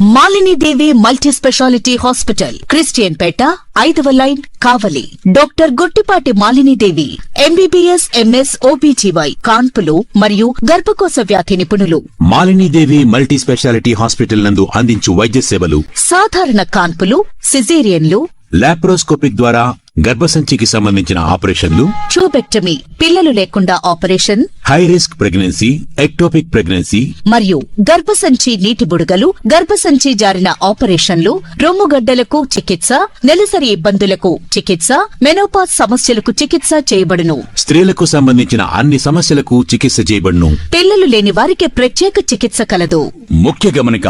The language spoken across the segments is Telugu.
మాలిని దేవి మల్టీ స్పెషాలిటీ హాస్పిటల్, క్రిస్టియన్ పేట, 5వ లైన్, కావలి. డాక్టర్ గుట్టిపాటి మాలిని దేవి, ఎంబీబీఎస్, ఎంఎస్, ఓబీజీవై, కాన్పులు మరియు గర్భకోశ వ్యాధి నిపుణులు. మాలిని దేవి మల్టీ స్పెషాలిటీ హాస్పిటల్ నందు అందించు వైద్య సేవలు: సాధారణ కాన్పులు, సిజేరియన్లు, లాప్రోస్కోపిక్ ద్వారా గర్భసంచికి సంబంధించిన ఆపరేషన్లు, ట్యూబెక్టమీ, పిల్లలు లేకుండా operation, high risk pregnancy, ectopic pregnancy మరియు గర్భసంచి నీటి బుడగలు, గర్భసంచి జారిన ఆపరేషన్లు, రొమ్ముగడ్డలకు చికిత్స, నెలసరి ఇబ్బందులకు చికిత్స, మెనోపాజ్ సమస్యలకు చికిత్స చేయబడును. స్త్రీలకు సంబంధించిన అన్ని సమస్యలకు చికిత్స చేయబడును. పిల్లలు లేని వారికి ప్రత్యేక చికిత్స కలదు. ముఖ్య గమనిక: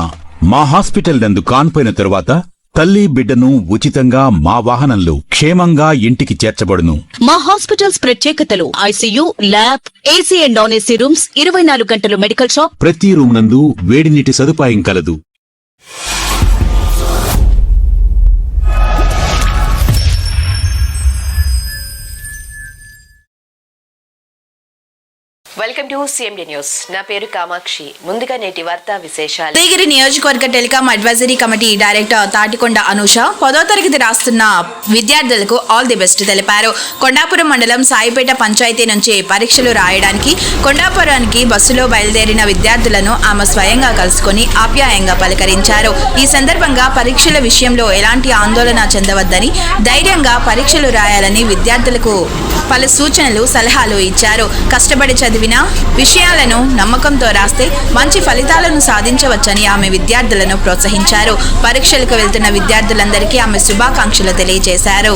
మా హాస్పిటల్ నందు కాన్పోయిన తరువాత తల్లి బిడ్డను ఉచితంగా మా వాహనంలో క్షేమంగా ఇంటికి చేర్చబడును. మా హాస్పిటల్స్ ప్రత్యేకతలు: ICU, lab, AC and non AC rooms, 24 గంటలు మెడికల్ షాప్, ప్రతి రూమ్ నందు వేడి నీటి సదుపాయం కలదు. Welcome to CMD news. నా పేరు కామాక్షి. ముందుగా నేటి వార్తా విశేషాలు. ఉదయగిరి నియోజకవర్గ telecom advisory committee director Tatikonda Anusha 10వ తరగతి రాస్తున్న విద్యార్థులకు ఆల్ ది బెస్ట్ తెలిపారు. కొండాపురం మండలం సాయిపేట పంచాయతీ నుంచి పరీక్షలు రాయడానికి కొండాపురానికి బస్సులో బయలుదేరిన విద్యార్థులను ఆమె స్వయంగా కలుసుకుని ఆప్యాయంగా పలకరించారు. ఈ సందర్భంగా పరీక్షల విషయంలో ఎలాంటి ఆందోళన చెందవద్దని, ధైర్యంగా పరీక్షలు రాయాలని విద్యార్థులకు పలు సూచనలు, సలహాలు ఇచ్చారు. కష్టపడి చదివిన విషయాలను నమ్మకంతో రాస్తే మంచి ఫలితాలను సాధించవచ్చని ఆమె విద్యార్థులను ప్రోత్సహించారు. పరీక్షలకు వెళ్తున్న విద్యార్థులందరికీ ఆమె శుభాకాంక్షలు తెలియజేశారు.